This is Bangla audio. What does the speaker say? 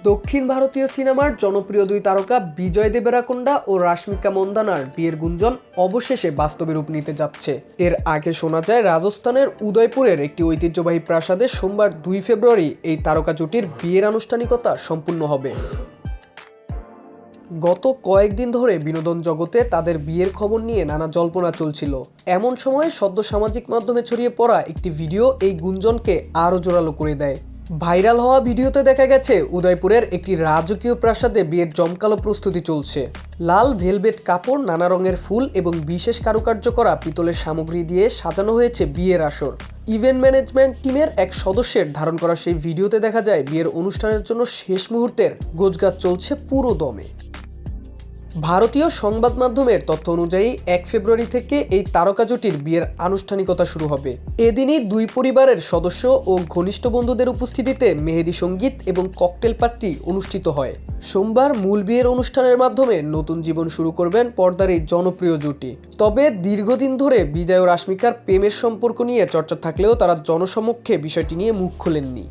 দক্ষিণ ভারতীয় সিনেমার জনপ্রিয় দুই তারকা বিজয় দেবরাকোন্ডা ও রাশমিকা মন্দানার বিয়ের গুঞ্জন অবশেষে বাস্তবে রূপ নিতে যাচ্ছে। এর আগে শোনা যায় রাজস্থানের উদয়পুরের একটি ঐতিহ্যবাহী প্রাসাদে সোমবার 2 ফেব্রুয়ারি এই তারকা জুটির বিয়ের আনুষ্ঠানিকতা সম্পূর্ণ হবে। গত কয়েকদিন ধরে বিনোদন জগতে তাদের বিয়ের খবর নিয়ে নানা জল্পনা চলছিল। এমন সময় সদ্য সামাজিক মাধ্যমে ছড়িয়ে পড়া একটি ভিডিও এই গুঞ্জনকে আরও জোরালো করে দেয়। ভাইরাল হওয়া ভিডিওতে দেখা গেছে উদয়পুরের একটি রাজকীয় প্রাসাদে বিয়ের জমকালো প্রস্তুতি চলছে। লাল ভেলভেট কাপড়, নানা রঙের ফুল এবং বিশেষ কারুকার্য করা পিতলের সামগ্রী দিয়ে সাজানো হয়েছে বিয়ের আসর। ইভেন্ট ম্যানেজমেন্ট টিমের এক সদস্যের ধারণ করা সেই ভিডিওতে দেখা যায় বিয়ের অনুষ্ঠানের জন্য শেষ মুহূর্তের গোছগাছ চলছে পুরো দমে। ভারতীয় সংবাদ মাধ্যমের তথ্য অনুযায়ী 1 ফেব্রুয়ারি থেকে এই তারকা জুটির বিয়ের আনুষ্ঠানিকতা শুরু হবে। এদিনই দুই পরিবারের সদস্য ও ঘনিষ্ঠ বন্ধুদের উপস্থিতিতে মেহেদি সঙ্গীত এবং ককটেল পার্টি অনুষ্ঠিত হয়। সোমবার মূল বিয়ের অনুষ্ঠানের মাধ্যমে নতুন জীবন শুরু করবেন পর্দার এই জনপ্রিয় জুটি। তবে দীর্ঘদিন ধরে বিজয় ও রাশমিকার প্রেমের সম্পর্ক নিয়ে চর্চা থাকলেও তারা জনসমক্ষে বিষয়টি নিয়ে মুখ খোলেননি।